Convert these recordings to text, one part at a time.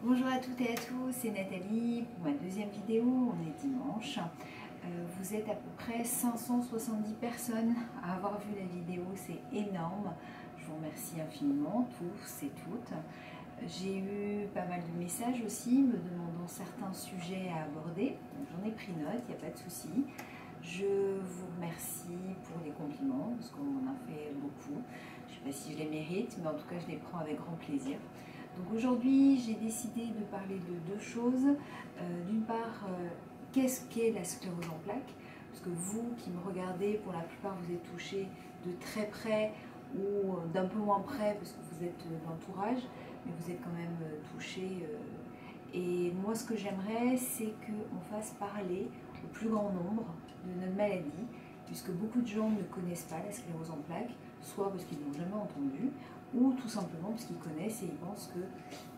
Bonjour à toutes et à tous, c'est Nathalie pour ma deuxième vidéo, on est dimanche. Vous êtes à peu près 570 personnes à avoir vu la vidéo, c'est énorme. Je vous remercie infiniment, tous et toutes. J'ai eu pas mal de messages aussi me demandant certains sujets à aborder. J'en ai pris note, il n'y a pas de souci. Je vous remercie pour les compliments, parce qu'on m'en a fait beaucoup. Je ne sais pas si je les mérite, mais en tout cas je les prends avec grand plaisir. Donc aujourd'hui, j'ai décidé de parler de deux choses. D'une part, qu'est-ce qu'est la sclérose en plaques? Parce que vous qui me regardez, pour la plupart, vous êtes touchés de très près ou d'un peu moins près parce que vous êtes d'entourage, mais vous êtes quand même touchés. Et moi, ce que j'aimerais, c'est qu'on fasse parler au plus grand nombre de notre maladie, puisque beaucoup de gens ne connaissent pas la sclérose en plaques, soit parce qu'ils ne l'ont jamais entendu, ou tout simplement parce qu'ils connaissent et ils pensent que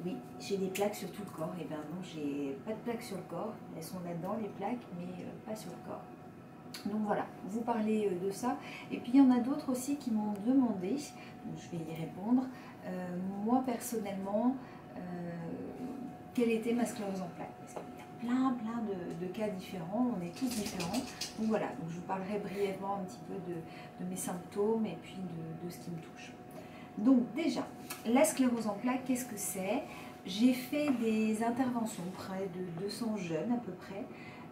oui, j'ai des plaques sur tout le corps. Et bien non, j'ai pas de plaques sur le corps, elles sont là-dedans les plaques, mais pas sur le corps. Donc voilà, vous parlez de ça. Et puis il y en a d'autres aussi qui m'ont demandé, donc je vais y répondre, moi personnellement, quelle était ma sclérose en plaques. Parce qu'il y a plein de cas différents, on est tous différents. Donc voilà, donc je vous parlerai brièvement un petit peu de mes symptômes et puis de ce qui me touche. Donc déjà, la sclérose en plaques, qu'est-ce que c'est? J'ai fait des interventions près de 200 jeunes à peu près,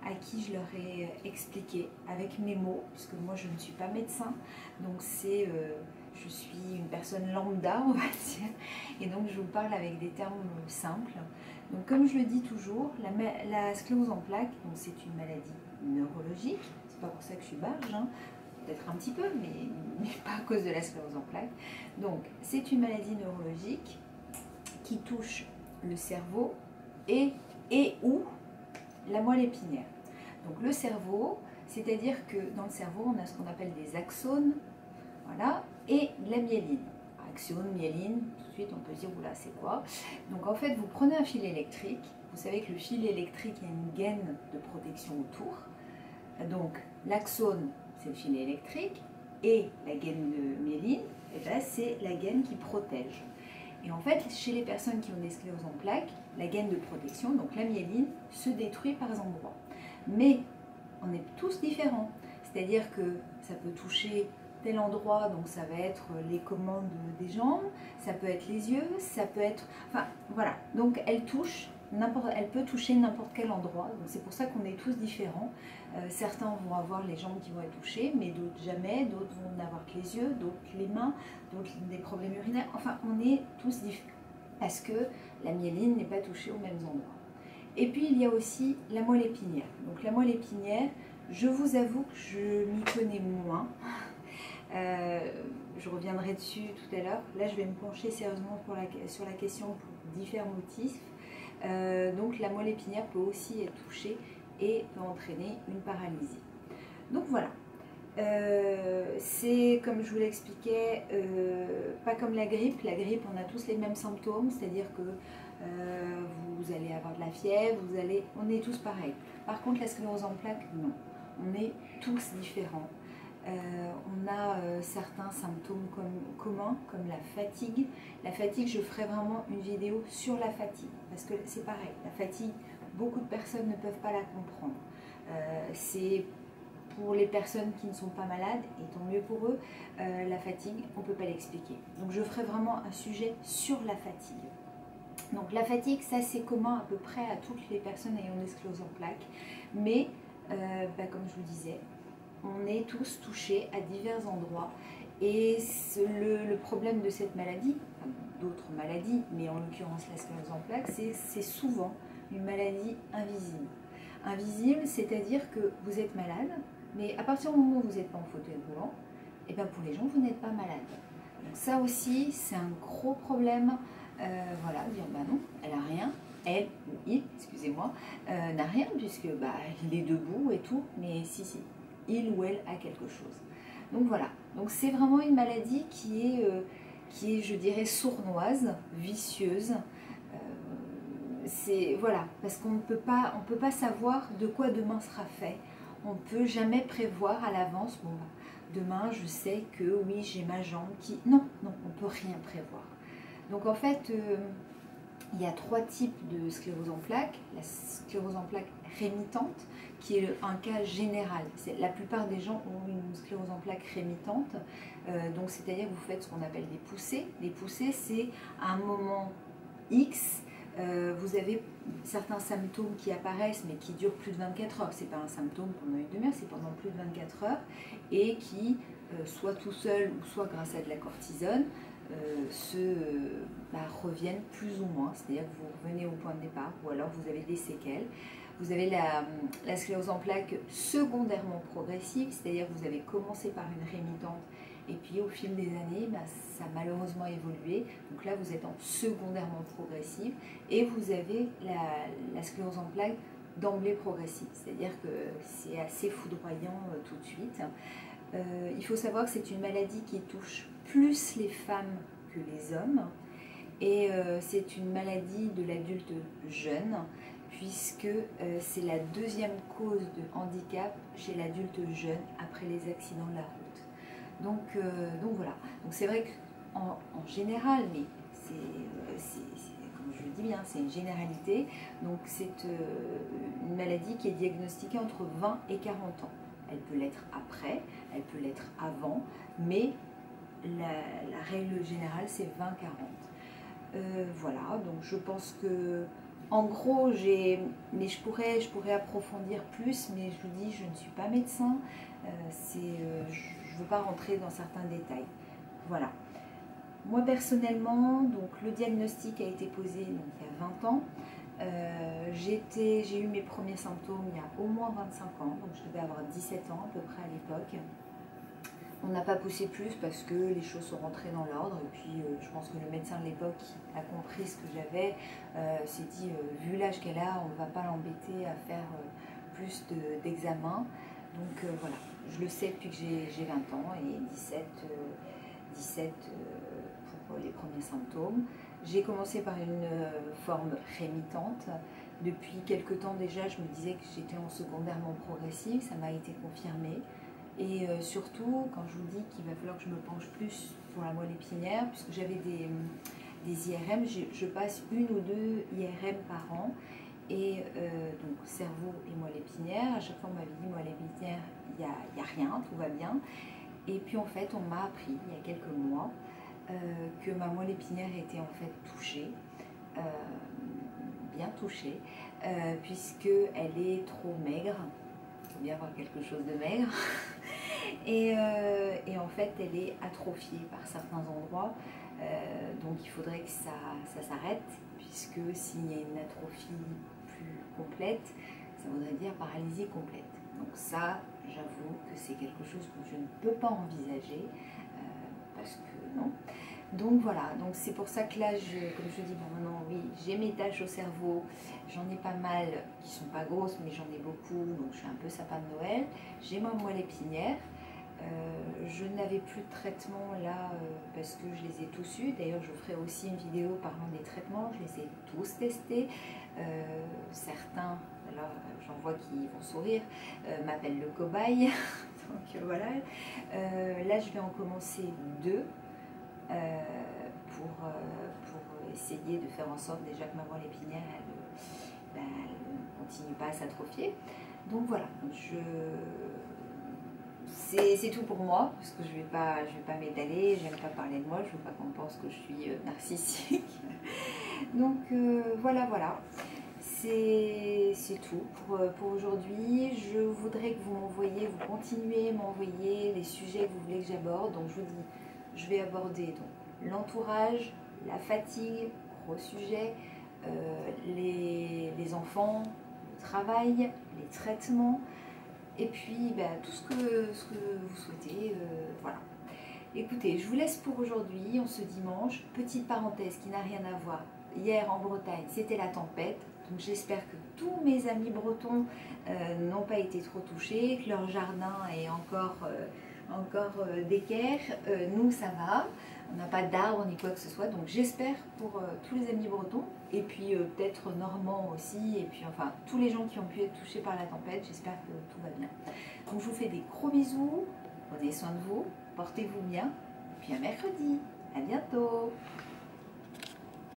à qui je leur ai expliqué avec mes mots, puisque moi je ne suis pas médecin, donc je suis une personne lambda, on va dire, et donc je vous parle avec des termes simples. Donc comme je le dis toujours, la sclérose en plaques, c'est une maladie neurologique, c'est pas pour ça que je suis barge, hein, peut-être un petit peu, mais pas à cause de la sclérose en plaques. Donc, c'est une maladie neurologique qui touche le cerveau et ou la moelle épinière. Donc, le cerveau, c'est-à-dire que dans le cerveau, on a ce qu'on appelle des axones, voilà, et la myéline. Axone, myéline, tout de suite on peut se dire, oula, c'est quoi? Donc, en fait, vous prenez un fil électrique, vous savez que le fil électrique, il y a une gaine de protection autour. Donc, l'axone, c'est le fil électrique, et la gaine de myéline, c'est la gaine qui protège. Et en fait, chez les personnes qui ont des scléroses en plaques, la gaine de protection, donc la myéline, se détruit par endroits. Mais on est tous différents. C'est-à-dire que ça peut toucher tel endroit, donc ça va être les commandes des jambes, ça peut être les yeux, ça peut être... Enfin, voilà. Donc elle peut toucher n'importe quel endroit. Donc c'est pour ça qu'on est tous différents. Certains vont avoir les jambes qui vont être touchées, mais d'autres jamais. D'autres vont n'avoir que les yeux, d'autres les mains, d'autres des problèmes urinaires. Enfin, on est tous différents parce que la myéline n'est pas touchée aux mêmes endroits. Et puis il y a aussi la moelle épinière. Donc la moelle épinière, je vous avoue que je m'y connais moins. Je reviendrai dessus tout à l'heure. Là, je vais me pencher sérieusement sur la question pour différents motifs. Donc la moelle épinière peut aussi être touchée et peut entraîner une paralysie. Donc voilà. C'est comme je vous l'expliquais, pas comme la grippe. La grippe, on a tous les mêmes symptômes, c'est-à-dire que vous allez avoir de la fièvre, on est tous pareils. Par contre, la sclérose en plaques, non. On est tous différents. On a certains symptômes communs, comme la fatigue. La fatigue, je ferai vraiment une vidéo sur la fatigue, parce que c'est pareil. La fatigue, beaucoup de personnes ne peuvent pas la comprendre. C'est pour les personnes qui ne sont pas malades, et tant mieux pour eux, la fatigue, on ne peut pas l'expliquer. Donc je ferai vraiment un sujet sur la fatigue. Donc la fatigue, ça c'est commun à peu près à toutes les personnes ayant des sclérose en plaques, mais comme je vous disais, on est tous touchés à divers endroits, et le problème de cette maladie, enfin, d'autres maladies, mais en l'occurrence la sclérose en plaques, c'est souvent une maladie invisible. Invisible, c'est-à-dire que vous êtes malade, mais à partir du moment où vous n'êtes pas en fauteuil roulant, et bien pour les gens, vous n'êtes pas malade. Donc ça aussi, c'est un gros problème. Voilà, dire bah non, elle a rien, elle ou il, excusez-moi, n'a rien puisque il est debout et tout, mais si, il ou elle a quelque chose. Donc voilà, donc c'est vraiment une maladie qui est, je dirais, sournoise, vicieuse. Voilà, parce qu'on ne peut pas savoir de quoi demain sera fait. On ne peut jamais prévoir à l'avance, bon, demain je sais que oui, j'ai ma jambe qui... Non, on ne peut rien prévoir. Donc en fait, Il y a 3 types de sclérose en plaques. La sclérose en plaques rémitante, qui est un cas général. La plupart des gens ont une sclérose en plaques rémitante. Donc c'est-à-dire que vous faites ce qu'on appelle des poussées. Les poussées, c'est à un moment X, vous avez certains symptômes qui apparaissent mais qui durent plus de 24 heures. Ce n'est pas un symptôme pendant une demi-heure, c'est pendant plus de 24 heures et qui, soit tout seul ou soit grâce à de la cortisone, reviennent plus ou moins, c'est-à-dire que vous revenez au point de départ ou alors vous avez des séquelles. Vous avez la sclérose en plaques secondairement progressive, c'est-à-dire que vous avez commencé par une rémitante et puis au fil des années, ça a malheureusement évolué. Donc là, vous êtes en secondairement progressive et vous avez la sclérose en plaques d'emblée progressive, c'est-à-dire que c'est assez foudroyant tout de suite. Il faut savoir que c'est une maladie qui touche plus les femmes que les hommes et c'est une maladie de l'adulte jeune puisque c'est la deuxième cause de handicap chez l'adulte jeune après les accidents de la route. Donc voilà, donc c'est vrai qu'en général, mais comme je le dis bien, c'est une généralité, donc c'est une maladie qui est diagnostiquée entre 20 et 40 ans. Elle peut l'être après, elle peut l'être avant, mais la règle générale c'est 20-40. Voilà, donc je pense que en gros, mais je pourrais approfondir plus, mais je vous dis, je ne suis pas médecin, je ne veux pas rentrer dans certains détails. Voilà. Moi personnellement, donc le diagnostic a été posé donc, il y a 20 ans. J'ai eu mes premiers symptômes il y a au moins 25 ans, donc je devais avoir 17 ans à peu près à l'époque. On n'a pas poussé plus parce que les choses sont rentrées dans l'ordre et puis je pense que le médecin de l'époque a compris ce que j'avais, s'est dit vu l'âge qu'elle a, on ne va pas l'embêter à faire plus d'examens. Donc voilà, je le sais depuis que j'ai 20 ans et 17 pour les premiers symptômes. J'ai commencé par une forme rémitante. Depuis quelque temps déjà, je me disais que j'étais en secondairement progressive, ça m'a été confirmé. Et surtout, quand je vous dis qu'il va falloir que je me penche plus pour la moelle épinière, puisque j'avais des IRM, je passe 1 ou 2 IRM par an. Et donc cerveau et moelle épinière, à chaque fois on m'avait dit moelle épinière, il n'y a rien, tout va bien. Et puis en fait on m'a appris il y a quelques mois que ma moelle épinière était en fait touchée, bien touchée, puisqu'elle est trop maigre. Il faut bien avoir quelque chose de maigre. Et en fait elle est atrophiée par certains endroits, donc il faudrait que ça s'arrête, puisque s'il y a une atrophie plus complète, ça voudrait dire paralysie complète. Donc ça, j'avoue que c'est quelque chose que je ne peux pas envisager, parce que non. Donc voilà, donc c'est pour ça que là, comme je dis, bon, maintenant, oui, j'ai mes taches au cerveau, j'en ai pas mal qui sont pas grosses, mais j'en ai beaucoup, donc je suis un peu sapin de Noël. J'ai ma moelle épinière. Je n'avais plus de traitement là parce que je les ai tous eus. D'ailleurs, je ferai aussi une vidéo parlant des traitements. Je les ai tous testés. Certains, alors j'en vois qui vont sourire, m'appellent le cobaye. Donc voilà. Là, je vais en commencer 2 pour essayer de faire en sorte déjà que ma moelle épinière elle ne continue pas à s'atrophier. Donc voilà. C'est tout pour moi, parce que je vais pas m'étaler, j'aime pas parler de moi, je veux pas qu'on pense que je suis narcissique. Donc voilà, c'est tout pour aujourd'hui. Je voudrais que vous continuez à m'envoyer les sujets que vous voulez que j'aborde. Donc je vous dis, je vais aborder l'entourage, la fatigue, gros sujet, les enfants, le travail, les traitements. Et puis tout ce que vous souhaitez, voilà. Écoutez, je vous laisse pour aujourd'hui, on se dimanche. Petite parenthèse qui n'a rien à voir. Hier en Bretagne, c'était la tempête. Donc j'espère que tous mes amis bretons n'ont pas été trop touchés, que leur jardin est encore d'équerre. Nous, ça va. On n'a pas d'arbres ni quoi que ce soit. Donc j'espère pour tous les amis bretons. Et puis peut-être normands aussi. Et puis enfin, tous les gens qui ont pu être touchés par la tempête. J'espère que tout va bien. Donc je vous fais des gros bisous. Prenez soin de vous. Portez-vous bien. Et puis à mercredi. À bientôt.